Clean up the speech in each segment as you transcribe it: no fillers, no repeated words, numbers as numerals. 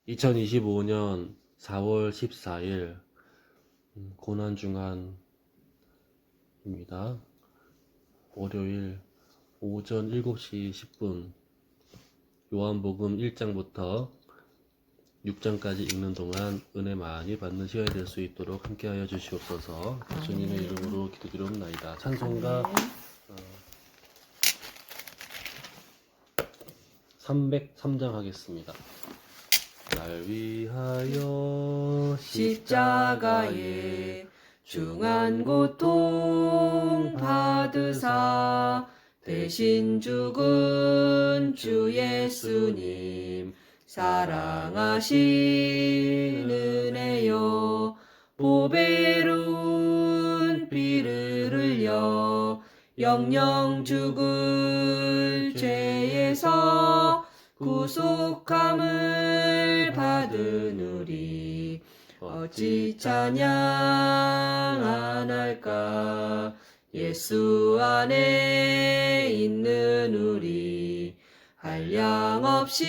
2025년 4월 14일 고난중간입니다. 월요일 오전 7시 10분 요한복음 1장부터 6장까지 읽는 동안 은혜 많이 받는 시간이 될 수 있도록 함께하여 주시옵소서. 주님의 이름으로 기도드리옵나이다. 찬송가 303장 하겠습니다. 날 위하여 십자가에 중한 고통 받으사 대신 죽은 주 예수님 사랑하신 은혜요 보배로운 피를 흘려 영영 죽을 죄에서 구속함을 받은 우리 어찌 찬양 안 할까. 예수 안에 있는 우리 한량없이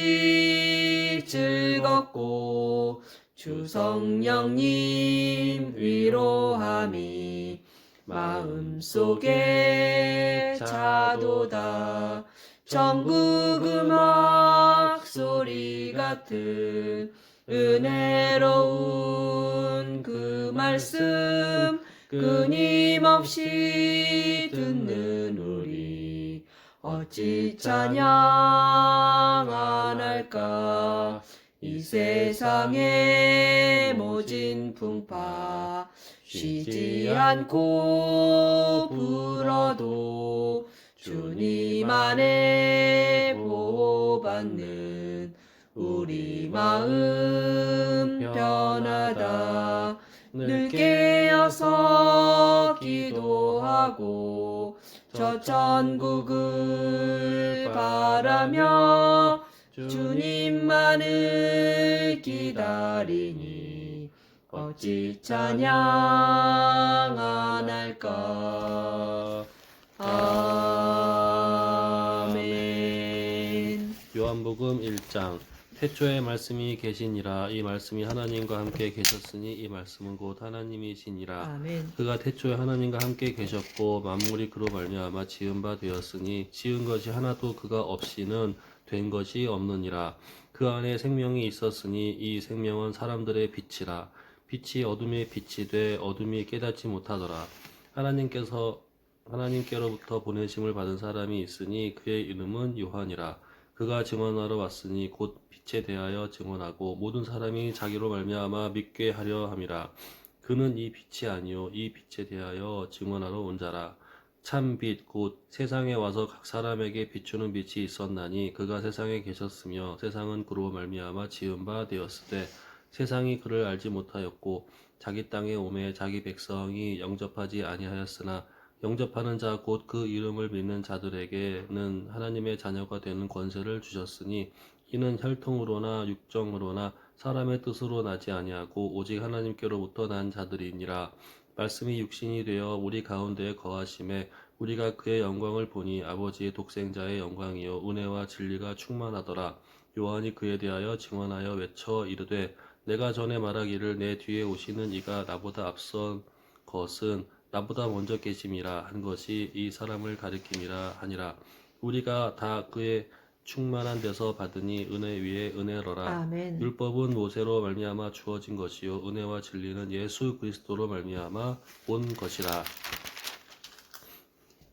즐겁고 주 성령님 위로함이 마음속에 차도다. 전국 음악 소리 같은 은혜로운 그 말씀 끊임없이 듣는 우리 어찌 찬양 안 할까. 이 세상의 모진 풍파 쉬지 않고 불어도 주님 안에 보호받는 우리 마음 편하다. 늘 깨어서 기도하고 저 천국을 바라며 주님만을 기다리니 어찌 찬양 안 할까. 아멘. 요한복음 1장 태초에 말씀이 계시니라. 이 말씀이 하나님과 함께 계셨으니 이 말씀은 곧 하나님이시니라. 아멘. 그가 태초에 하나님과 함께 계셨고 만물이 그로 말미암아 지은 바 되었으니 지은 것이 하나도 그가 없이는 된 것이 없느니라. 그 안에 생명이 있었으니 이 생명은 사람들의 빛이라. 빛이 어둠의 빛이 돼 어둠이 깨닫지 못하더라. 하나님께로부터 보내심을 받은 사람이 있으니 그의 이름은 요한이라. 그가 증언하러 왔으니 곧 빛에 대하여 증언하고 모든 사람이 자기로 말미암아 믿게 하려 함이라. 그는 이 빛이 아니요 이 빛에 대하여 증언하러 온 자라. 참 빛 곧 세상에 와서 각 사람에게 비추는 빛이 있었나니 그가 세상에 계셨으며 세상은 그로 말미암아 지은 바 되었으되 세상이 그를 알지 못하였고 자기 땅에 오매 자기 백성이 영접하지 아니하였으나 영접하는 자 곧 그 이름을 믿는 자들에게는 하나님의 자녀가 되는 권세를 주셨으니 이는 혈통으로나 육정으로나 사람의 뜻으로 나지 아니하고 오직 하나님께로부터 난 자들이니라. 말씀이 육신이 되어 우리 가운데에 거하심에 우리가 그의 영광을 보니 아버지의 독생자의 영광이요 은혜와 진리가 충만하더라. 요한이 그에 대하여 증언하여 외쳐 이르되 내가 전에 말하기를 내 뒤에 오시는 이가 나보다 앞선 것은 나보다 먼저 계심이라 한 것이 이 사람을 가리킴이라 하니라. 우리가 다 그의 충만한 데서 받으니 은혜 위에 은혜로라. 아멘. 율법은 모세로 말미암아 주어진 것이요 은혜와 진리는 예수 그리스도로 말미암아 온 것이라.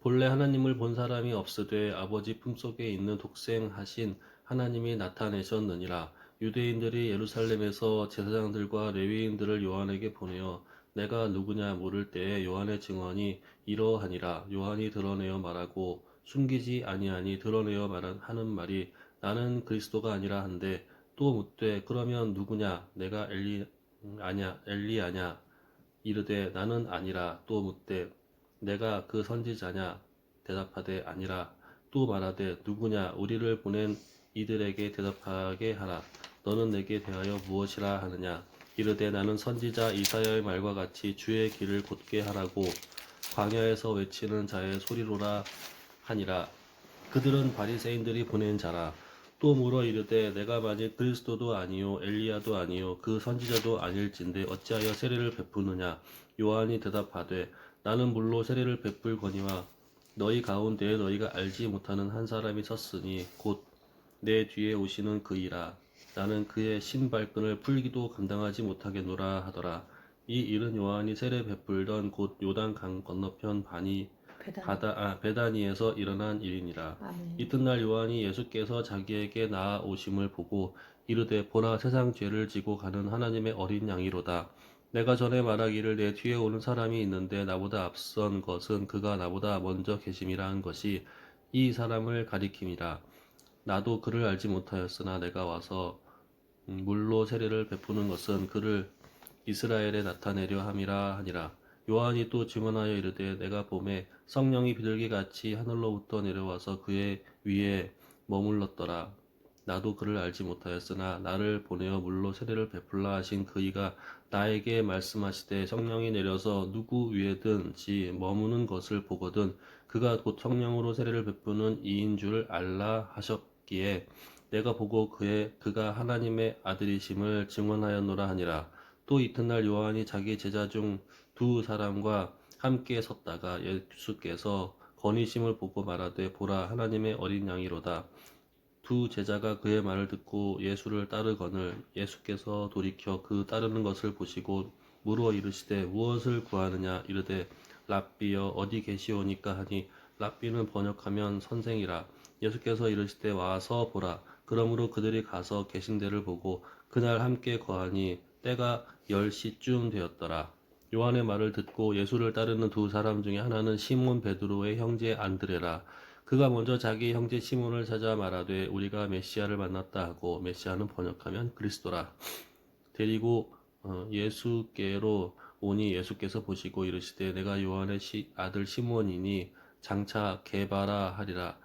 본래 하나님을 본 사람이 없으되 아버지 품속에 있는 독생하신 하나님이 나타내셨느니라. 유대인들이 예루살렘에서 제사장들과 레위인들을 요한에게 보내어 내가 누구냐 물을 때에 요한의 증언이 이러하니라. 요한이 드러내어 말하고 숨기지 아니하니 드러내어 하는 말이 나는 그리스도가 아니라 한데 또 묻되 그러면 누구냐 내가 엘리 아냐 이르되 나는 아니라. 또 묻되 내가 그 선지자냐 대답하되 아니라. 또 말하되 누구냐 우리를 보낸 이들에게 대답하게 하라. 너는 내게 대하여 무엇이라 하느냐. 이르되 나는 선지자 이사야의 말과 같이 주의 길을 곧게 하라고 광야에서 외치는 자의 소리로라 하니라. 그들은 바리새인들이 보낸 자라. 또 물어 이르되 내가 만일 그리스도도 아니요 엘리야도 아니요 그 선지자도 아닐진데 어찌하여 세례를 베푸느냐. 요한이 대답하되 나는 물로 세례를 베풀거니와 너희 가운데에 너희가 알지 못하는 한 사람이 섰으니 곧 내 뒤에 오시는 그이라. 나는 그의 신발끈을 풀기도 감당하지 못하겠노라 하더라. 이 일은 요한이 세례 베풀던 곧 요단 강 건너편 베다니에서 일어난 일이니라. 아멘. 이튿날 요한이 예수께서 자기에게 나아오심을 보고 이르되 보라 세상 죄를 지고 가는 하나님의 어린 양이로다. 내가 전에 말하기를 내 뒤에 오는 사람이 있는데 나보다 앞선 것은 그가 나보다 먼저 계심이라 한 것이 이 사람을 가리킴이라. 나도 그를 알지 못하였으나 내가 와서 물로 세례를 베푸는 것은 그를 이스라엘에 나타내려 함이라 하니라. 요한이 또 증언하여 이르되 내가 봄에 성령이 비둘기같이 하늘로부터 내려와서 그의 위에 머물렀더라. 나도 그를 알지 못하였으나 나를 보내어 물로 세례를 베풀라 하신 그이가 나에게 말씀하시되 성령이 내려서 누구 위에든지 머무는 것을 보거든 그가 곧 성령으로 세례를 베푸는 이인 줄 알라 하셨기에 내가 보고 그가 하나님의 아들이심을 증언하였노라 하니라. 또 이튿날 요한이 자기 제자 중 두 사람과 함께 섰다가 예수께서 건의심을 보고 말하되 보라 하나님의 어린 양이로다. 두 제자가 그의 말을 듣고 예수를 따르거늘 예수께서 돌이켜 그 따르는 것을 보시고 물어 이르시되 무엇을 구하느냐. 이르되 랍비여 어디 계시오니까 하니 랍비는 번역하면 선생이라. 예수께서 이르시되 와서 보라. 그러므로 그들이 가서 계신 데를 보고 그날 함께 거하니 때가 10시쯤 되었더라. 요한의 말을 듣고 예수를 따르는 두 사람 중에 하나는 시몬 베드로의 형제 안드레라. 그가 먼저 자기 형제 시몬을 찾아 말하되 우리가 메시아를 만났다 하고 메시아는 번역하면 그리스도라. 데리고 예수께로 오니 예수께서 보시고 이르시되 내가 요한의 아들 시몬이니 장차 게바라 하니라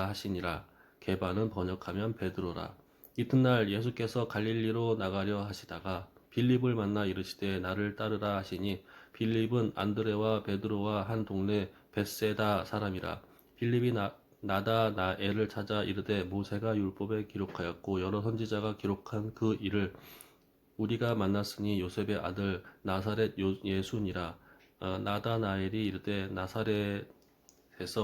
하시니라. 게바는 번역하면 베드로라. 이튿날 예수께서 갈릴리로 나가려 하시다가 빌립을 만나 이르시되 나를 따르라 하시니 빌립은 안드레와 베드로와 한 동네 벳세다 사람이라. 빌립이 나다나엘을 찾아 이르되 모세가 율법에 기록하였고 여러 선지자가 기록한 그 일을 우리가 만났으니 요셉의 아들 나사렛 예수니라. 나다나엘이 이르되 나사렛에서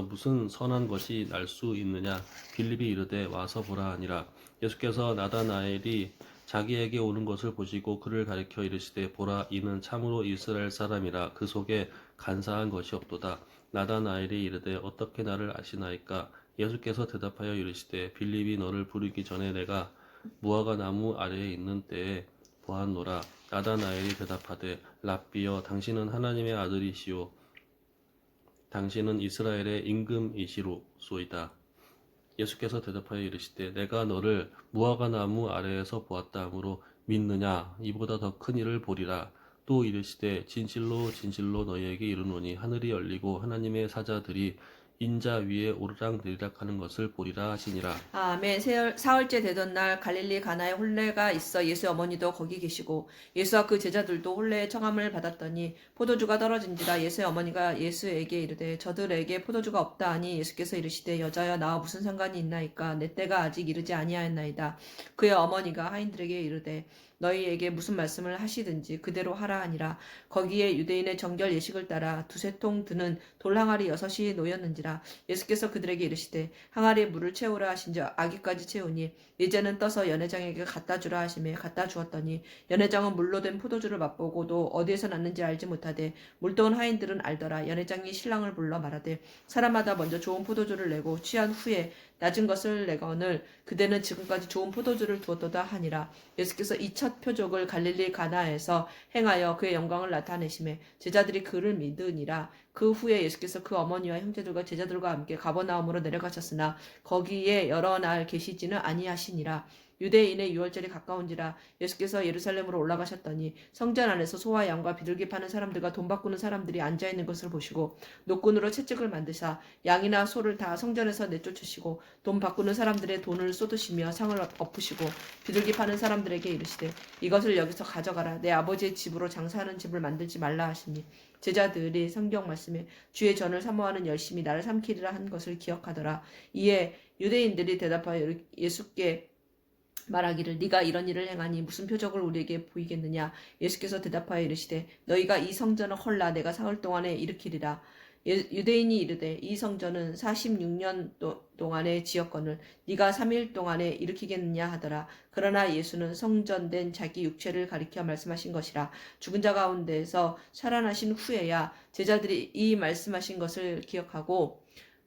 무슨 선한 것이 날 수 있느냐. 빌립이 이르되 와서 보라 하니라. 예수께서 나다나엘이 자기에게 오는 것을 보시고 그를 가리켜 이르시되 보라 이는 참으로 이스라엘 사람이라. 그 속에 간사한 것이 없도다. 나다나엘이 이르되 어떻게 나를 아시나이까. 예수께서 대답하여 이르시되 빌립이 너를 부르기 전에 내가 무화과 나무 아래에 있는 때에 보았노라. 나다나엘이 대답하되 랍비여 당신은 하나님의 아들이시오 당신은 이스라엘의 임금이시로소이다. 예수께서 대답하여 이르시되 내가 너를 무화과 나무 아래에서 보았다 하므로 믿느냐. 이보다 더 큰 일을 보리라. 또 이르시되 진실로 진실로 너희에게 이르노니 하늘이 열리고 하나님의 사자들이 인자 위에 오르락내리락 하는 것을 보리라 하시니라. 아멘. 사흘째 되던 날 갈릴리 가나에 혼례가 있어 예수의 어머니도 거기 계시고 예수와 그 제자들도 혼례의 청함을 받았더니 포도주가 떨어진지라. 예수의 어머니가 예수에게 이르되 저들에게 포도주가 없다 하니 예수께서 이르시되 여자여 나와 무슨 상관이 있나이까. 내 때가 아직 이르지 아니하였나이다. 그의 어머니가 하인들에게 이르되 너희에게 무슨 말씀을 하시든지 그대로 하라 하니라. 거기에 유대인의 정결 예식을 따라 두세 통 드는 돌항아리 6이 놓였는지라. 예수께서 그들에게 이르시되 항아리에 물을 채우라 하신즉 아기까지 채우니 이제는 떠서 연회장에게 갖다 주라 하시매 갖다 주었더니 연회장은 물로 된 포도주를 맛보고도 어디에서 났는지 알지 못하되 물도온 하인들은 알더라. 연회장이 신랑을 불러 말하되 사람마다 먼저 좋은 포도주를 내고 취한 후에 낮은 것을 내거늘 그대는 지금까지 좋은 포도주를 두었도다 하니라. 예수께서 이 첫 표적을 갈릴리 가나에서 행하여 그의 영광을 나타내심에 제자들이 그를 믿으니라. 그 후에 예수께서 그 어머니와 형제들과 제자들과 함께 가버나움으로 내려가셨으나 거기에 여러 날 계시지는 아니하시니라. 유대인의 유월절이 가까운지라 예수께서 예루살렘으로 올라가셨더니 성전 안에서 소와 양과 비둘기 파는 사람들과 돈 바꾸는 사람들이 앉아 있는 것을 보시고 노끈으로 채찍을 만드사 양이나 소를 다 성전에서 내쫓으시고 돈 바꾸는 사람들의 돈을 쏟으시며 상을 엎으시고 비둘기 파는 사람들에게 이르시되 이것을 여기서 가져가라. 내 아버지의 집으로 장사하는 집을 만들지 말라 하시니 제자들이 성경 말씀에 주의 전을 사모하는 열심히 나를 삼키리라 한 것을 기억하더라. 이에 유대인들이 대답하여 예수께 말하기를 네가 이런 일을 행하니 무슨 표적을 우리에게 보이겠느냐. 예수께서 대답하여 이르시되 너희가 이 성전을 헐라 내가 사흘 동안에 일으키리라. 유대인이 이르되 이 성전은 46년 동안에 지었거늘 네가 3일 동안에 일으키겠느냐 하더라. 그러나 예수는 성전된 자기 육체를 가리켜 말씀하신 것이라. 죽은 자 가운데서 살아나신 후에야 제자들이 이 말씀하신 것을 기억하고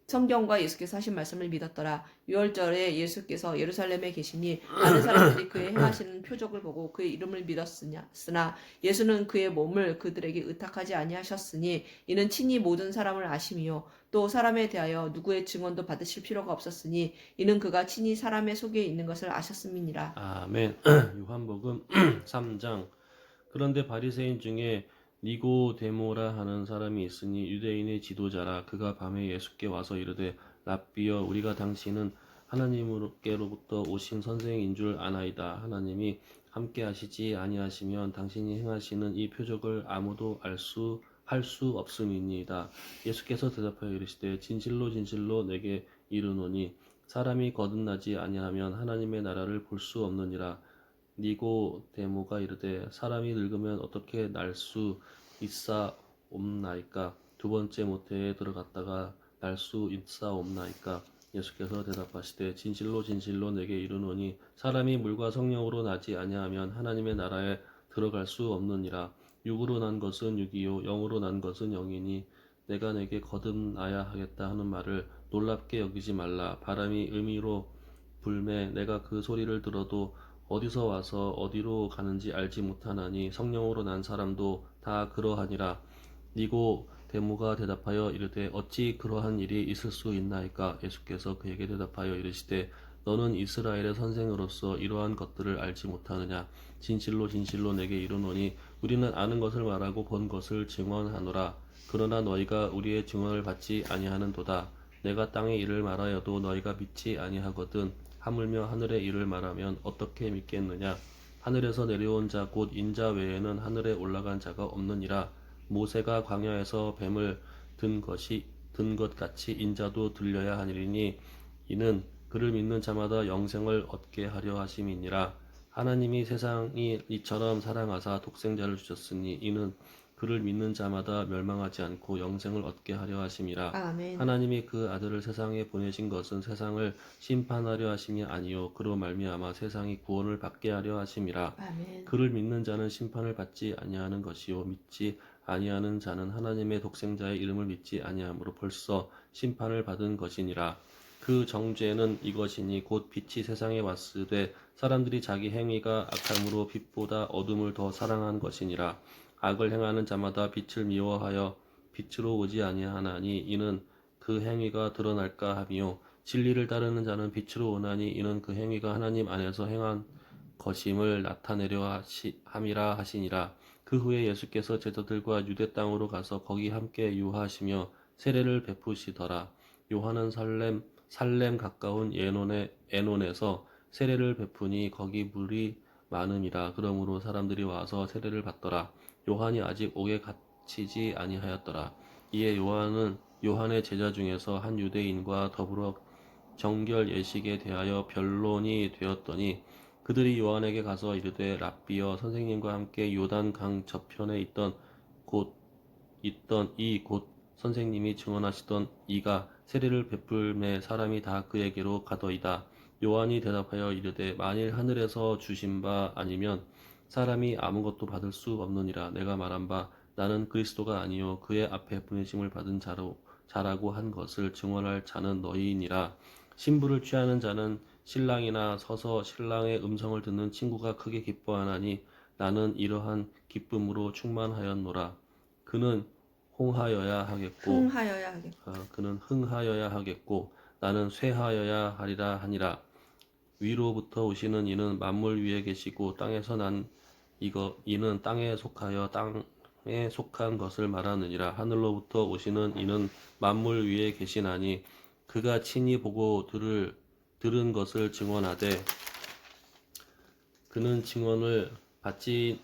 성경과 예수께서 하신 말씀을 믿었더라. 유월절에 예수께서 예루살렘에 계시니 많은 사람들이 그의 행하시는 표적을 보고 그의 이름을 믿었으나 예수는 그의 몸을 그들에게 의탁하지 아니하셨으니 이는 친히 모든 사람을 아심이요 또 사람에 대하여 누구의 증언도 받으실 필요가 없었으니 이는 그가 친히 사람의 속에 있는 것을 아셨음이니라. 아멘. 요한복음 3장. 그런데 바리새인 중에 니고데모라 하는 사람이 있으니 유대인의 지도자라. 그가 밤에 예수께 와서 이르되 랍비여 우리가 당신은 하나님께로부터 오신 선생인 줄 아나이다. 하나님이 함께 하시지 아니하시면 당신이 행하시는 이 표적을 아무도 할 수 없음이니이다. 예수께서 대답하여 이르시되 진실로 진실로 내게 이르노니 사람이 거듭나지 아니하면 하나님의 나라를 볼 수 없느니라. 니고데모가 이르되 사람이 늙으면 어떻게 날 수 있사옵나이까? 두 번째 모태에 들어갔다가 날 수 있사옵나이까? 예수께서 대답하시되 진실로 진실로 내게 이르노니 사람이 물과 성령으로 나지 아니하면 하나님의 나라에 들어갈 수 없느니라. 육으로 난 것은 육이요 영으로 난 것은 영이니 내가 내게 거듭나야 하겠다 하는 말을 놀랍게 여기지 말라. 바람이 의미로 불매 내가 그 소리를 들어도 어디서 와서 어디로 가는지 알지 못하나니 성령으로 난 사람도 다 그러하니라. 니고데모가 대답하여 이르되 어찌 그러한 일이 있을 수 있나이까? 예수께서 그에게 대답하여 이르시되 너는 이스라엘의 선생으로서 이러한 것들을 알지 못하느냐? 진실로 진실로 내게 이르노니 우리는 아는 것을 말하고 본 것을 증언하노라. 그러나 너희가 우리의 증언을 받지 아니하는도다. 내가 땅의 일을 말하여도 너희가 믿지 아니하거든. 하물며 하늘의 일을 말하면 어떻게 믿겠느냐? 하늘에서 내려온 자 곧 인자 외에는 하늘에 올라간 자가 없느니라. 모세가 광야에서 뱀을 든 것 같이 인자도 들려야 하리니 이는 그를 믿는 자마다 영생을 얻게 하려 하심이니라. 하나님이 세상이 이처럼 사랑하사 독생자를 주셨으니 이는 그를 믿는 자마다 멸망하지 않고 영생을 얻게 하려 하심이라. 아멘. 하나님이 그 아들을 세상에 보내신 것은 세상을 심판하려 하심이 아니요 그로 말미암아 세상이 구원을 받게 하려 하심이라. 아멘. 그를 믿는 자는 심판을 받지 아니하는 것이요 믿지 아니하는 자는 하나님의 독생자의 이름을 믿지 아니함으로 벌써 심판을 받은 것이니라. 그 정죄는 이것이니 곧 빛이 세상에 왔으되 사람들이 자기 행위가 악함으로 빛보다 어둠을 더 사랑한 것이니라. 악을 행하는 자마다 빛을 미워하여 빛으로 오지 아니하나니 이는 그 행위가 드러날까 하며 진리를 따르는 자는 빛으로 오나니 이는 그 행위가 하나님 안에서 행한 것임을 나타내려 함이라 하시니라. 그 후에 예수께서 제자들과 유대 땅으로 가서 거기 함께 유하시며 세례를 베푸시더라. 요한은 살렘 가까운 에논에서 세례를 베푸니 거기 물이 많음이라. 그러므로 사람들이 와서 세례를 받더라. 요한이 아직 옥에 갇히지 아니하였더라. 이에 요한의 제자 중에서 한 유대인과 더불어 정결 예식에 대하여 변론이 되었더니 그들이 요한에게 가서 이르되 랍비여 선생님과 함께 요단 강 저편에 있던 이 곧 선생님이 증언하시던 이가 세례를 베풀매 사람이 다 그에게로 가더이다. 요한이 대답하여 이르되 만일 하늘에서 주신 바 아니면 사람이 아무것도 받을 수 없느니라. 내가 말한 바 나는 그리스도가 아니요 그의 앞에 보내심을 받은 자라고 한 것을 증언할 자는 너희니라. 신부를 취하는 자는 신랑이나 서서 신랑의 음성을 듣는 친구가 크게 기뻐하나니 나는 이러한 기쁨으로 충만하였노라. 그는 흥하여야 하겠고 나는 쇠하여야 하리라 하니라. 위로부터 오시는 이는 만물 위에 계시고 땅에서 난 이는 땅에 속하여 땅에 속한 것을 말하느니라. 하늘로부터 오시는 이는 만물 위에 계시나니 그가 친히 보고 들은 것을 증언하되 그는 증언을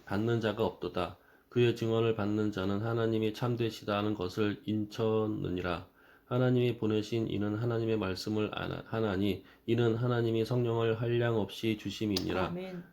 받는 자가 없도다. 그의 증언을 받는 자는 하나님이 참되시다 하는 것을 인쳤느니라. 하나님이 보내신 이는 하나님의 말씀을 하나니 이는 하나님이 성령을 한량 없이 주심이니라. 아멘.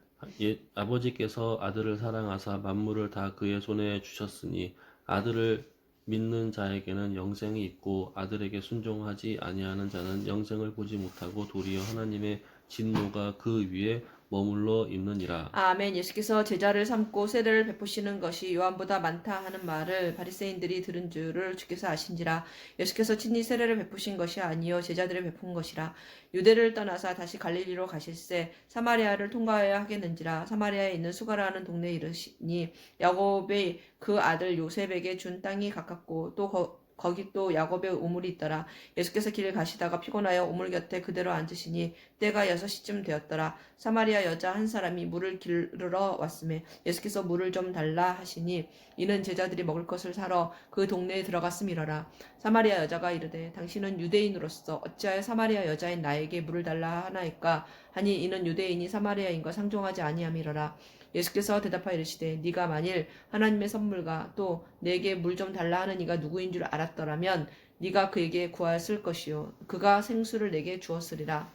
아버지께서 아들을 사랑하사 만물을 다 그의 손에 주셨으니 아들을 믿는 자에게는 영생이 있고 아들에게 순종하지 아니하는 자는 영생을 보지 못하고 도리어 하나님의 진노가 그 위에 머물러 있느니라. 아멘. 예수께서 제자를 삼고 세례를 베푸시는 것이 요한보다 많다 하는 말을 바리새인들이 들은 줄을 주께서 아신지라. 예수께서 친히 세례를 베푸신 것이 아니요 제자들을 베푼 것이라. 유대를 떠나사 다시 갈릴리로 가실새 사마리아를 통과해야 하겠는지라. 사마리아에 있는 수가라는 동네에 이르시니 야곱의 그 아들 요셉에게 준 땅이 가깝고 또 거기 또 야곱의 우물이 있더라. 예수께서 길을 가시다가 피곤하여 우물 곁에 그대로 앉으시니 때가 6시쯤 되었더라. 사마리아 여자 한 사람이 물을 기르러 왔음에 예수께서 물을 좀 달라 하시니 이는 제자들이 먹을 것을 사러 그 동네에 들어갔음이러라. 사마리아 여자가 이르되 당신은 유대인으로서 어찌하여 사마리아 여자인 나에게 물을 달라 하나이까 하니 이는 유대인이 사마리아인과 상종하지 아니함이러라. 예수께서 대답하여 이르시되 네가 만일 하나님의 선물과 또 내게 물 좀 달라 하는 이가 누구인 줄 알았더라면 네가 그에게 구하였을 것이요 그가 생수를 내게 주었으리라.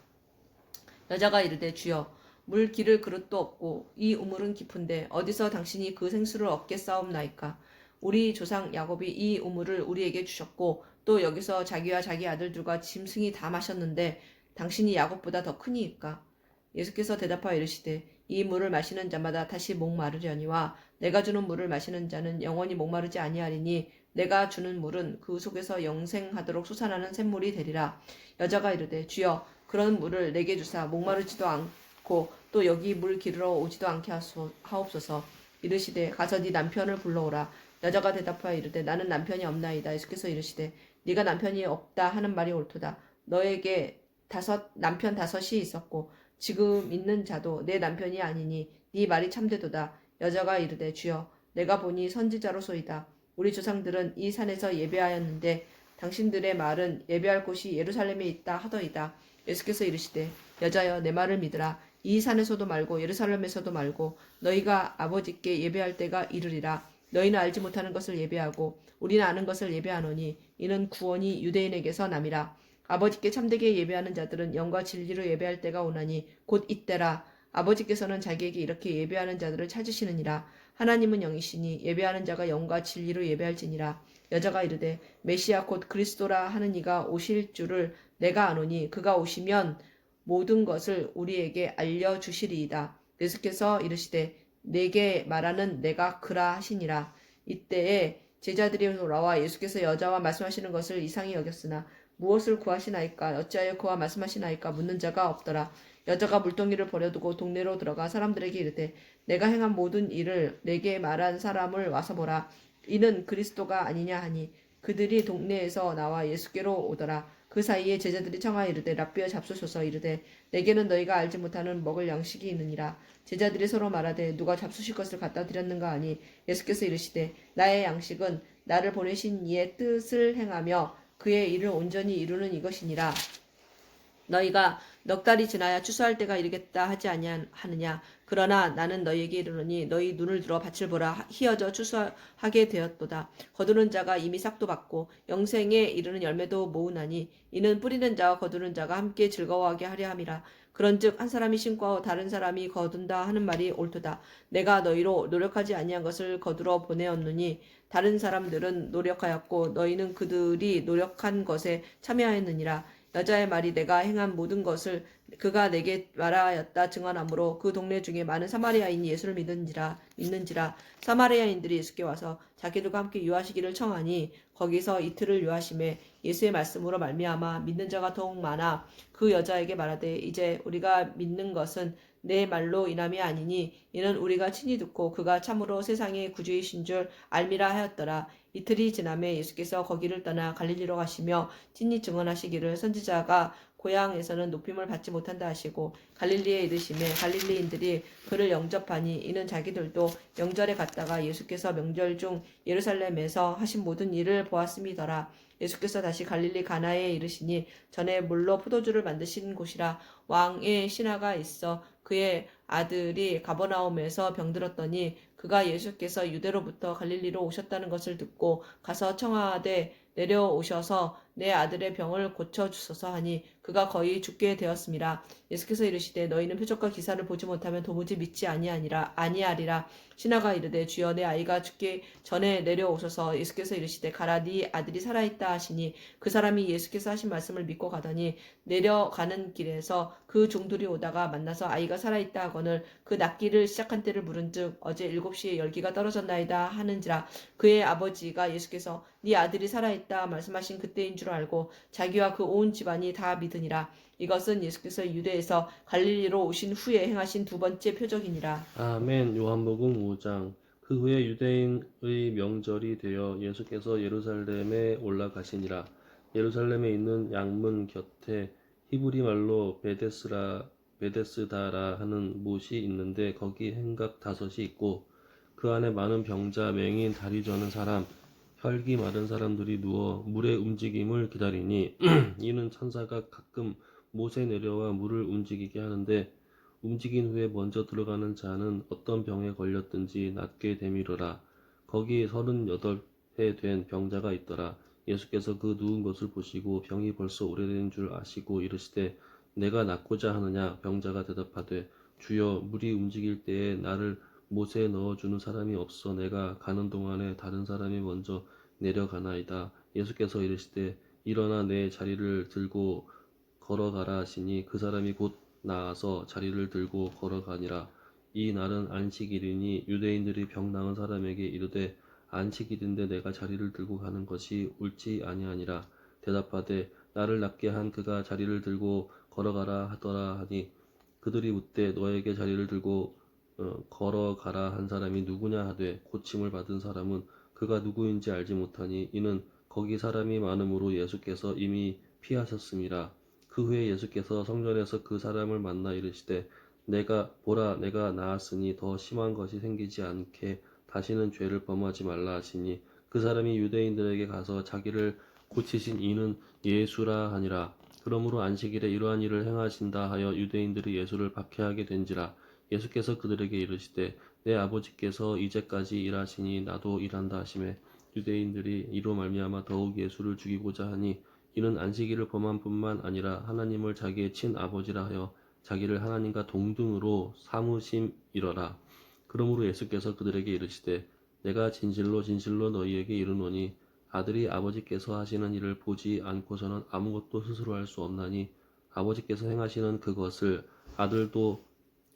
여자가 이르되 주여 물 기를 그릇도 없고 이 우물은 깊은데 어디서 당신이 그 생수를 얻겠사옵나이까. 우리 조상 야곱이 이 우물을 우리에게 주셨고 또 여기서 자기와 자기 아들들과 짐승이 다 마셨는데 당신이 야곱보다 더 크니이까. 예수께서 대답하여 이르시되 이 물을 마시는 자마다 다시 목마르려니와 내가 주는 물을 마시는 자는 영원히 목마르지 아니하리니 내가 주는 물은 그 속에서 영생하도록 솟아나는 샘물이 되리라. 여자가 이르되 주여 그런 물을 내게 주사 목마르지도 않고 또 여기 물 기르러 오지도 않게 하옵소서. 이르시되 가서 네 남편을 불러오라. 여자가 대답하여 이르되 나는 남편이 없나이다. 예수께서 이르시되 네가 남편이 없다 하는 말이 옳도다. 너에게 남편 5이 있었고 지금 있는 자도 내 남편이 아니니 네 말이 참되도다. 여자가 이르되 주여 내가 보니 선지자로소이다. 우리 조상들은 이 산에서 예배하였는데 당신들의 말은 예배할 곳이 예루살렘에 있다 하더이다. 예수께서 이르시되 여자여 내 말을 믿으라. 이 산에서도 말고 예루살렘에서도 말고 너희가 아버지께 예배할 때가 이르리라. 너희는 알지 못하는 것을 예배하고 우리는 아는 것을 예배하노니 이는 구원이 유대인에게서 남이라. 아버지께 참되게 예배하는 자들은 영과 진리로 예배할 때가 오나니 곧 이때라. 아버지께서는 자기에게 이렇게 예배하는 자들을 찾으시느니라. 하나님은 영이시니 예배하는 자가 영과 진리로 예배할지니라. 여자가 이르되 메시아 곧 그리스도라 하는 이가 오실 줄을 내가 아노니 그가 오시면 모든 것을 우리에게 알려주시리이다. 예수께서 이르시되 내게 말하는 내가 그라 하시니라. 이때에 제자들이 돌아와 예수께서 여자와 말씀하시는 것을 이상히 여겼으나 무엇을 구하시나이까 어찌하여 그와 말씀하시나이까 묻는 자가 없더라. 여자가 물동이를 버려두고 동네로 들어가 사람들에게 이르되 내가 행한 모든 일을 내게 말한 사람을 와서 보라. 이는 그리스도가 아니냐 하니 그들이 동네에서 나와 예수께로 오더라. 그 사이에 제자들이 청하여 이르되 랍비여 잡수소서. 이르되 내게는 너희가 알지 못하는 먹을 양식이 있느니라. 제자들이 서로 말하되 누가 잡수실 것을 갖다 드렸는가 하니 예수께서 이르시되 나의 양식은 나를 보내신 이의 뜻을 행하며 그의 일을 온전히 이루는 이것이니라. 너희가 넉 달이 지나야 추수할 때가 이르겠다 하지 아니하느냐. 그러나 나는 너희에게 이르노니 너희 눈을 들어 밭을 보라. 희어져 추수하게 되었도다. 거두는 자가 이미 싹도 받고 영생에 이르는 열매도 모으나니 이는 뿌리는 자와 거두는 자가 함께 즐거워하게 하려 함이라. 그런즉 한 사람이 심고 다른 사람이 거둔다 하는 말이 옳도다. 내가 너희로 노력하지 아니한 것을 거두러 보내었느니 다른 사람들은 노력하였고 너희는 그들이 노력한 것에 참여하였느니라. 여자의 말이 내가 행한 모든 것을 그가 내게 말하였다 증언하므로 그 동네 중에 많은 사마리아인이 예수를 믿는지라. 사마리아인들이 예수께 와서 자기들과 함께 유하시기를 청하니 거기서 이틀을 유하심에 예수의 말씀으로 말미암아 믿는 자가 더욱 많아 그 여자에게 말하되 이제 우리가 믿는 것은 내 말로 인함이 아니니 이는 우리가 친히 듣고 그가 참으로 세상의 구주이신 줄 알미라 하였더라. 이틀이 지나매 예수께서 거기를 떠나 갈릴리로 가시며 친히 증언하시기를 선지자가 고향에서는 높임을 받지 못한다 하시고 갈릴리에 이르시매 갈릴리인들이 그를 영접하니 이는 자기들도 명절에 갔다가 예수께서 명절 중 예루살렘에서 하신 모든 일을 보았음이더라. 예수께서 다시 갈릴리 가나에 이르시니 전에 물로 포도주를 만드신 곳이라. 왕의 신하가 있어 그의 아들이 가버나움에서 병들었더니 그가 예수께서 유대로부터 갈릴리로 오셨다는 것을 듣고 가서 청하되 내려오셔서 내 아들의 병을 고쳐 주소서 하니 그가 거의 죽게 되었음이라. 예수께서 이르시되 너희는 표적과 기사를 보지 못하면 도무지 믿지 아니하리라. 신하가 이르되 주여 내 아이가 죽기 전에 내려오셔서. 예수께서 이르시되 가라 네 아들이 살아있다 하시니 그 사람이 예수께서 하신 말씀을 믿고 가더니 내려가는 길에서 그 종들이 오다가 만나서 아이가 살아있다 하거늘 그 낫기를 시작한 때를 물은즉 어제 7시에 열기가 떨어졌나이다 하는지라. 그의 아버지가 예수께서 네 아들이 살아있다 말씀하신 그때인 줄 알고 자기와 그 온 집안이 다 믿으니라. 이것은 예수께서 유대에서 갈릴리로 오신 후에 행하신 두 번째 표적이니라. 아멘. 요한복음 5장. 그 후에 유대인의 명절이 되어 예수께서 예루살렘에 올라가시니라. 예루살렘에 있는 양문 곁에 히브리 말로 베데스다라 하는 못이 있는데 거기 행각 5이 있고 그 안에 많은 병자, 맹인, 다리 저는 사람, 혈기 마른 사람들이 누워 물의 움직임을 기다리니 이는 천사가 가끔 못에 내려와 물을 움직이게 하는데 움직인 후에 먼저 들어가는 자는 어떤 병에 걸렸든지 낫게 되미르라. 거기 38해 된 병자가 있더라. 예수께서 그 누운 것을 보시고 병이 벌써 오래된 줄 아시고 이르시되 내가 낫고자 하느냐. 병자가 대답하되 주여 물이 움직일 때에 나를 못에 넣어주는 사람이 없어 내가 가는 동안에 다른 사람이 먼저 내려가나이다. 예수께서 이르시되 일어나 내 자리를 들고 걸어가라 하시니 그 사람이 곧 나아서 자리를 들고 걸어가니라. 이 날은 안식일이니 유대인들이 병 나은 사람에게 이르되 안식일인데 내가 자리를 들고 가는 것이 옳지 아니하니라. 대답하되 나를 낫게 한 그가 자리를 들고 걸어가라 하더라 하니 그들이 묻되 너에게 자리를 들고 걸어가라 한 사람이 누구냐 하되 고침을 받은 사람은 그가 누구인지 알지 못하니 이는 거기 사람이 많음으로 예수께서 이미 피하셨음이라. 그 후에 예수께서 성전에서 그 사람을 만나 이르시되 보라 내가 나았으니 더 심한 것이 생기지 않게 다시는 죄를 범하지 말라 하시니 그 사람이 유대인들에게 가서 자기를 고치신 이는 예수라 하니라. 그러므로 안식일에 이러한 일을 행하신다 하여 유대인들이 예수를 박해하게 된지라. 예수께서 그들에게 이르시되 내 아버지께서 이제까지 일하시니 나도 일한다 하시매 유대인들이 이로 말미암아 더욱 예수를 죽이고자 하니 이는 안식일을 범한 뿐만 아니라 하나님을 자기의 친아버지라 하여 자기를 하나님과 동등으로 삼으심이러라. 그러므로 예수께서 그들에게 이르시되 내가 진실로 진실로 너희에게 이르노니 아들이 아버지께서 하시는 일을 보지 않고서는 아무것도 스스로 할 수 없나니 아버지께서 행하시는 그것을 아들도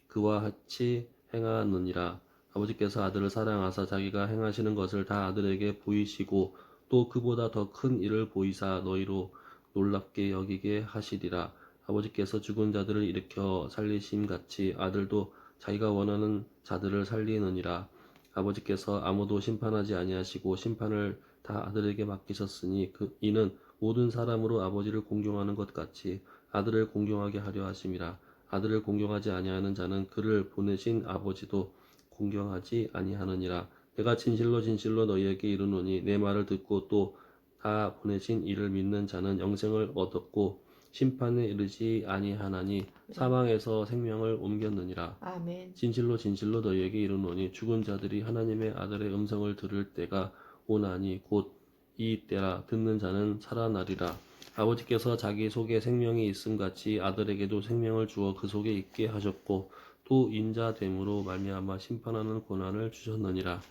그와 같이 행하느니라. 아버지께서 아들을 사랑하사 자기가 행하시는 것을 다 아들에게 보이시고 또 그보다 더 큰 일을 보이사 너희로 놀랍게 여기게 하시리라. 아버지께서 죽은 자들을 일으켜 살리심 같이 아들도 자기가 원하는 자들을 살리느니라. 아버지께서 아무도 심판하지 아니하시고 심판을 다 아들에게 맡기셨으니 이는 모든 사람으로 아버지를 공경하는 것 같이 아들을 공경하게 하려 하심이라. 아들을 공경하지 아니하는 자는 그를 보내신 아버지도 공경하지 아니하느니라. 내가 진실로 진실로 너희에게 이르노니 내 말을 듣고 또 다 보내신 이를 믿는 자는 영생을 얻었고 심판에 이르지 아니하나니 사망에서 생명을 옮겼느니라. 아멘. 진실로 진실로 너희에게 이르노니 죽은 자들이 하나님의 아들의 음성을 들을 때가 오나니 곧 이 때라. 듣는 자는 살아나리라. 아버지께서 자기 속에 생명이 있음같이 아들에게도 생명을 주어 그 속에 있게 하셨고 또 인자됨으로 말미암아 심판하는 권한을 주셨느니라.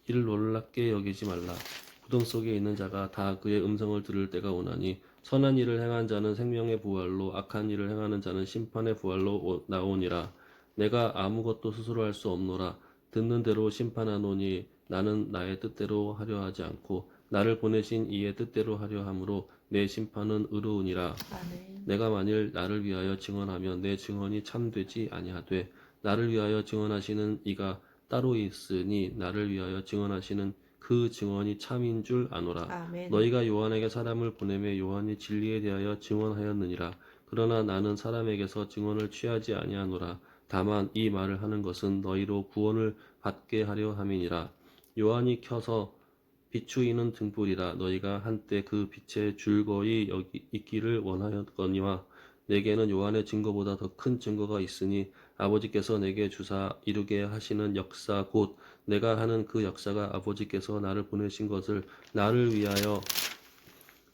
이를 놀랍게 여기지 말라. 구덩 속에 있는 자가 다 그의 음성을 들을 때가 오나니 선한 일을 행한 자는 생명의 부활로 악한 일을 행하는 자는 심판의 부활로 나오니라. 내가 아무것도 스스로 할 수 없노라. 듣는 대로 심판하노니 나는 나의 뜻대로 하려 하지 않고 나를 보내신 이의 뜻대로 하려 함으로 내 심판은 의로우니라. 아멘. 내가 만일 나를 위하여 증언하면 내 증언이 참되지 아니하되 나를 위하여 증언하시는 이가 따로 있으니 나를 위하여 증언하시는 그 증언이 참인 줄 아노라. 아멘. 너희가 요한에게 사람을 보내매 요한이 진리에 대하여 증언하였느니라. 그러나 나는 사람에게서 증언을 취하지 아니하노라. 다만 이 말을 하는 것은 너희로 구원을 받게 하려 함이니라. 요한이 켜서 비추이는 등불이라. 너희가 한때 그 빛에 즐거이 여기 있기를 원하였거니와 내게는 요한의 증거보다 더 큰 증거가 있으니 아버지께서 내게 주사 이루게 하시는 역사 곧 내가 하는 그 역사가 아버지께서 나를 보내신 것을 나를 위하여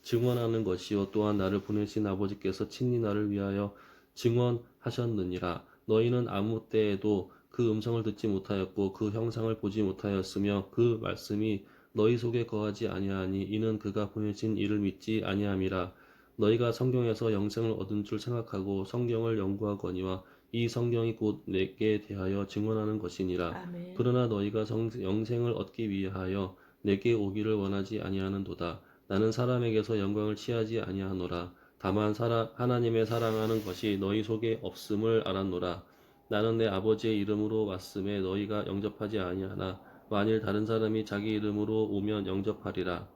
증언하는 것이요 또한 나를 보내신 아버지께서 친히 나를 위하여 증언하셨느니라. 너희는 아무 때에도 그 음성을 듣지 못하였고 그 형상을 보지 못하였으며 그 말씀이 너희 속에 거하지 아니하니 이는 그가 보내신 이를 믿지 아니함이라. 너희가 성경에서 영생을 얻은 줄 생각하고 성경을 연구하거니와 이 성경이 곧 내게 대하여 증언하는 것이니라. 아멘. 그러나 너희가 영생을 얻기 위하여 내게 오기를 원하지 아니하는도다. 나는 사람에게서 영광을 취하지 아니하노라. 다만 하나님의 사랑하는 것이 너희 속에 없음을 알았노라. 나는 내 아버지의 이름으로 왔음에 너희가 영접하지 아니하나 만일 다른 사람이 자기 이름으로 오면 영접하리라.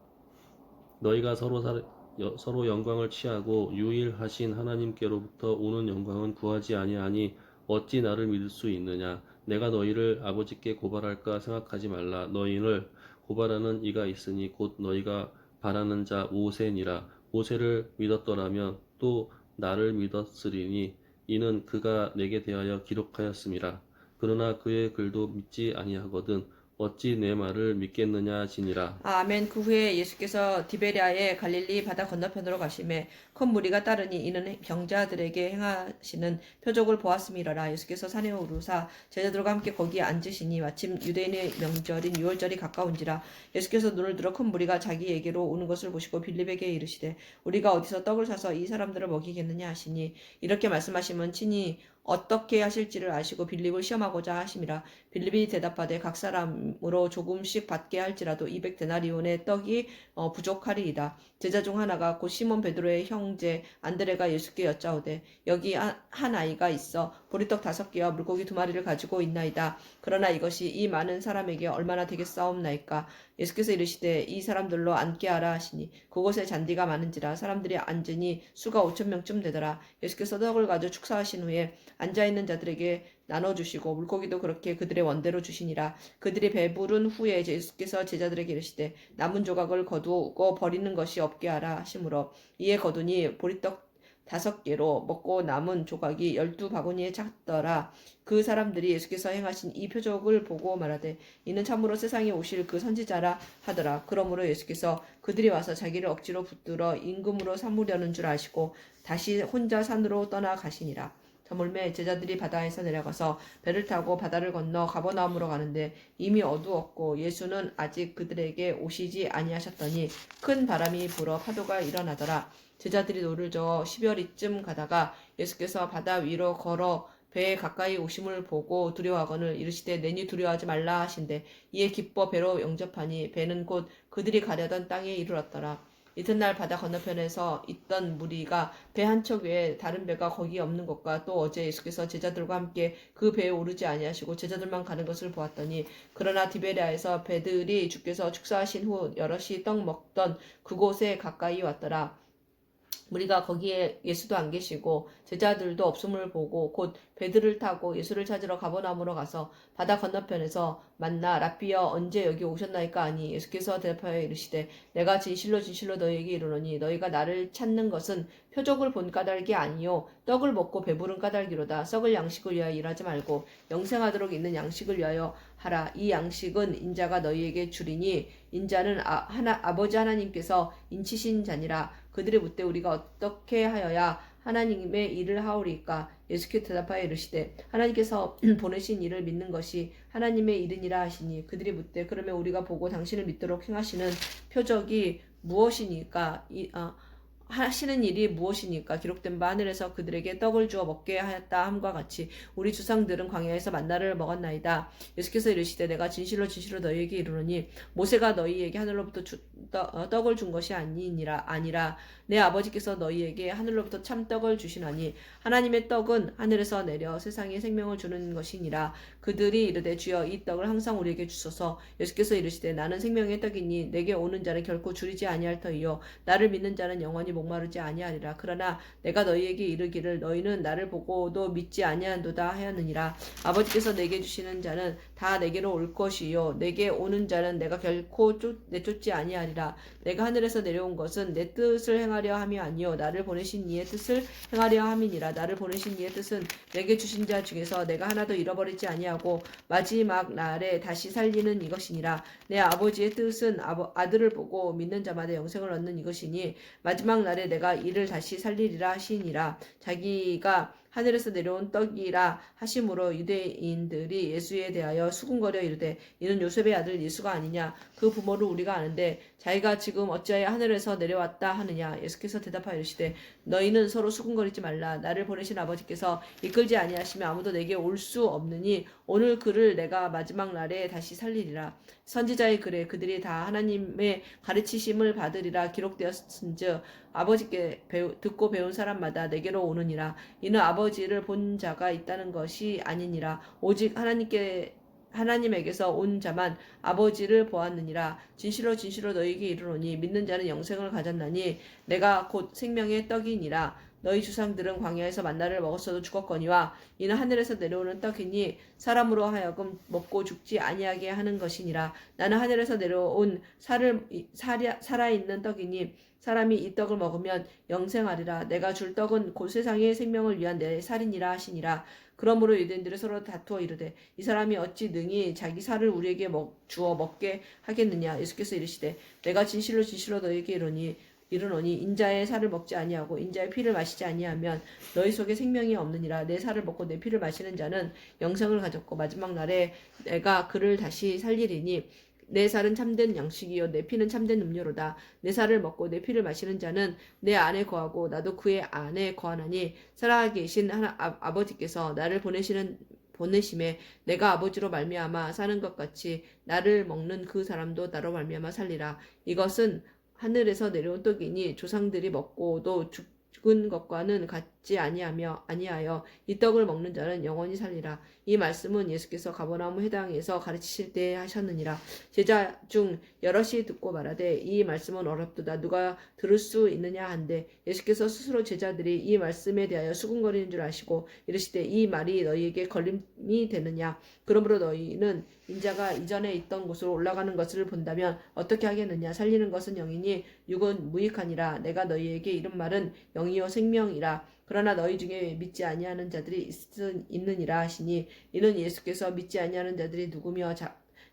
너희가 서로 영광을 취하고 유일하신 하나님께로부터 오는 영광은 구하지 아니하니 어찌 나를 믿을 수 있느냐. 내가 너희를 아버지께 고발할까 생각하지 말라. 너희를 고발하는 이가 있으니 곧 너희가 바라는 자 모세니라. 모세를 믿었더라면 또 나를 믿었으리니 이는 그가 내게 대하여 기록하였음이라. 그러나 그의 글도 믿지 아니하거든 어찌 내 말을 믿겠느냐 하시니라. 아멘. 그 후에 예수께서 디베랴의 갈릴리 바다 건너편으로 가심에 큰 무리가 따르니 이는 병자들에게 행하시는 표적을 보았음이라라. 예수께서 산에 오르사 제자들과 함께 거기에 앉으시니 마침 유대인의 명절인 유월절이 가까운지라. 예수께서 눈을 들어 큰 무리가 자기에게로 오는 것을 보시고 빌립에게 이르시되 우리가 어디서 떡을 사서 이 사람들을 먹이겠느냐 하시니 이렇게 말씀하시면 친히 어떻게 하실지를 아시고 빌립을 시험하고자 하심이라. 빌립이 대답하되 각 사람으로 조금씩 받게 할지라도 200데나리온의 떡이 부족하리이다. 제자 중 하나가 곧 시몬 베드로의 형제 안드레가 예수께 여짜오되 여기 한 아이가 있어 보리떡 5개와 물고기 2마리를 가지고 있나이다. 그러나 이것이 이 많은 사람에게 얼마나 되겠사옵나이까. 예수께서 이르시되 이 사람들로 앉게 하라 하시니 그곳에 잔디가 많은지라 사람들이 앉으니 수가 5,000명쯤 되더라. 예수께서 떡을 가져 축사하신 후에 앉아있는 자들에게 나눠주시고 물고기도 그렇게 그들의 원대로 주시니라. 그들이 배부른 후에 예수께서 제자들에게 이르시되 남은 조각을 거두고 버리는 것이 없게 하라 하시므로 이에 거두니 보리떡 5개로 먹고 남은 조각이 12바구니에 찼더라. 그 사람들이 예수께서 행하신 이 표적을 보고 말하되 이는 참으로 세상에 오실 그 선지자라 하더라. 그러므로 예수께서 그들이 와서 자기를 억지로 붙들어 임금으로 삼으려는 줄 아시고 다시 혼자 산으로 떠나가시니라. 저물매 제자들이 바다에서 내려가서 배를 타고 바다를 건너 가버나움으로 가는데 이미 어두웠고 예수는 아직 그들에게 오시지 아니하셨더니 큰 바람이 불어 파도가 일어나더라. 제자들이 노를 저어 10여리쯤 가다가 예수께서 바다 위로 걸어 배에 가까이 오심을 보고 두려워하거늘 이르시되 내니 두려워하지 말라 하신대 이에 기뻐 배로 영접하니 배는 곧 그들이 가려던 땅에 이르렀더라. 이튿날 바다 건너편에서 있던 무리가 배 한 척 외에 다른 배가 거기 없는 것과 또 어제 예수께서 제자들과 함께 그 배에 오르지 아니하시고 제자들만 가는 것을 보았더니 그러나 디베랴에서 배들이 주께서 축사하신 후 여럿이 떡 먹던 그곳에 가까이 왔더라. 무리가 거기에 예수도 안 계시고 제자들도 없음을 보고 곧 배들을 타고 예수를 찾으러 가버나움으로 가서 바다 건너편에서 만나 랍비여 언제 여기 오셨나이까 하니 예수께서 대답하여 이르시되 내가 진실로 진실로 너희에게 이르노니 너희가 나를 찾는 것은 표적을 본 까닭이 아니요 떡을 먹고 배부른 까닭이로다. 썩을 양식을 위하여 일하지 말고 영생하도록 있는 양식을 위하여 하라. 이 양식은 인자가 너희에게 주리니 인자는 아버지 하나님께서 인치신 자니라. 그들이 묻되 우리가 어떻게 하여야 하나님의 일을 하오리까. 예수께서 대답하여 이르시되 하나님께서 보내신 일을 믿는 것이 하나님의 일이니라 하시니 그들이 묻되 그러면 우리가 보고 당신을 믿도록 행하시는 표적이 무엇이니까 하시는 일이 무엇이니까. 기록된 바 하늘에서 그들에게 떡을 주어 먹게 하였다 함과 같이 우리 주상들은 광야에서 만나를 먹었나이다. 예수께서 이르시되 내가 진실로 진실로 너희에게 이르노니 모세가 너희에게 하늘로부터 떡을 준 것이 아니라 내 아버지께서 너희에게 하늘로부터 참 떡을 주시나니 하나님의 떡은 하늘에서 내려 세상에 생명을 주는 것이니라. 그들이 이르되 주여 이 떡을 항상 우리에게 주소서. 예수께서 이르시되 나는 생명의 떡이니 내게 오는 자는 결코 줄이지 아니할 터이요 나를 믿는 자는 영원히 목마르지 아니하리라. 그러나 내가 너희에게 이르기를 너희는 나를 보고도 믿지 아니한도다 하였느니라. 아버지께서 내게 주시는 자는 다 내게로 올 것이요 내게 오는 자는 내가 결코 내쫓지 아니하리라. 내가 하늘에서 내려온 것은 내 뜻을 행하려 함이 아니요 나를 보내신 이의 뜻을 행하려 함이니라. 나를 보내신 이의 뜻은 내게 주신 자 중에서 내가 하나도 잃어버리지 아니하고 마지막 날에 다시 살리는 이것이니라. 내 아버지의 뜻은 아들을 보고 믿는 자마다 영생을 얻는 이것이니 마지막 날에 내가 이를 다시 살리리라 하시니라. 자기가 하늘에서 내려온 떡이라 하심으로 유대인들이 예수에 대하여 수군거려 이르되 이는 요셉의 아들 예수가 아니냐. 그 부모를 우리가 아는데 자기가 지금 어찌하여 하늘에서 내려왔다 하느냐. 예수께서 대답하여 이르시되 너희는 서로 수군거리지 말라. 나를 보내신 아버지께서 이끌지 아니하시면 아무도 내게 올 수 없느니 오늘 그를 내가 마지막 날에 다시 살리리라. 선지자의 글에 그들이 다 하나님의 가르치심을 받으리라 기록되었은즉 아버지께 듣고 배운 사람마다 내게로 오느니라. 이는 아버지를 본 자가 있다는 것이 아니니라. 오직 하나님에게서 온 자만 아버지를 보았느니라. 진실로 진실로 너희에게 이르노니 믿는 자는 영생을 가졌나니 내가 곧 생명의 떡이니라. 너희 주상들은 광야에서 만나를 먹었어도 죽었거니와 이는 하늘에서 내려오는 떡이니 사람으로 하여금 먹고 죽지 아니하게 하는 것이니라. 나는 하늘에서 내려온 살아있는 떡이니 사람이 이 떡을 먹으면 영생하리라. 내가 줄 떡은 곧 세상의 생명을 위한 내 살이니라 하시니라. 그러므로 유대인들이 서로 다투어 이르되 이 사람이 어찌 능히 자기 살을 우리에게 주어 먹게 하겠느냐. 예수께서 이르시되 내가 진실로 진실로 너희에게 이르노니 인자의 살을 먹지 아니하고 인자의 피를 마시지 아니하면 너희 속에 생명이 없느니라. 내 살을 먹고 내 피를 마시는 자는 영생을 가졌고 마지막 날에 내가 그를 다시 살리리니 내 살은 참된 양식이요 내 피는 참된 음료로다. 내 살을 먹고 내 피를 마시는 자는 내 안에 거하고 나도 그의 안에 거하나니 살아계신 아버지께서 나를 보내심에 내가 아버지로 말미암아 사는 것 같이 나를 먹는 그 사람도 나로 말미암아 살리라. 이것은 하늘에서 내려온 떡이니 조상들이 먹고도 죽은 것과는 같지 아니하여 이 떡을 먹는 자는 영원히 살리라. 이 말씀은 예수께서 가버나움 회당에서 가르치실 때 하셨느니라. 제자 중 여럿이 듣고 말하되 이 말씀은 어렵도다 누가 들을 수 있느냐 한데 예수께서 스스로 제자들이 이 말씀에 대하여 수군거리는 줄 아시고 이르시되 이 말이 너희에게 걸림이 되느냐. 그러므로 너희는 인자가 이전에 있던 곳으로 올라가는 것을 본다면 어떻게 하겠느냐. 살리는 것은 영이니 육은 무익하니라. 내가 너희에게 이른 말은 영이요 생명이라. 그러나 너희 중에 믿지 아니하는 자들이 있느니라 하시니 이는 예수께서 믿지 아니하는 자들이 누구며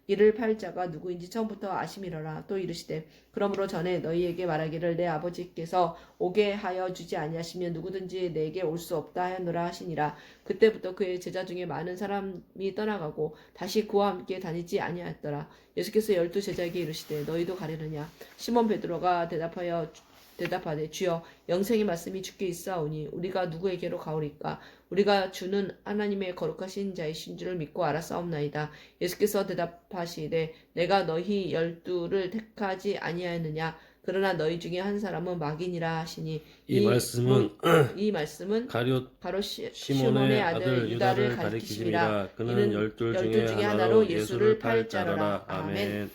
이를 팔 자가 누구인지 처음부터 아심이러라. 또 이르시되 그러므로 전에 너희에게 말하기를 내 아버지께서 오게 하여 주지 아니하시면 누구든지 내게 올 수 없다 하였노라 하시니라. 그때부터 그의 제자 중에 많은 사람이 떠나가고 다시 그와 함께 다니지 아니하였더라. 예수께서 12 제자에게 이르시되 너희도 가려느냐. 시몬 베드로가 대답하되 주여 영생의 말씀이 주께 있사오니 우리가 누구에게로 가오리까. 우리가 주는 하나님의 거룩하신 자이신 줄을 믿고 알았사옵나이다. 예수께서 대답하시되 내가 너희 12를 택하지 아니하였느냐. 그러나 너희 중에 한 사람은 마귀니라 하시니 이 말씀은 가룟 시몬의 아들 유다를 가리키심이라. 그는 12 중에 하나로 예수를 팔 자라. 아멘.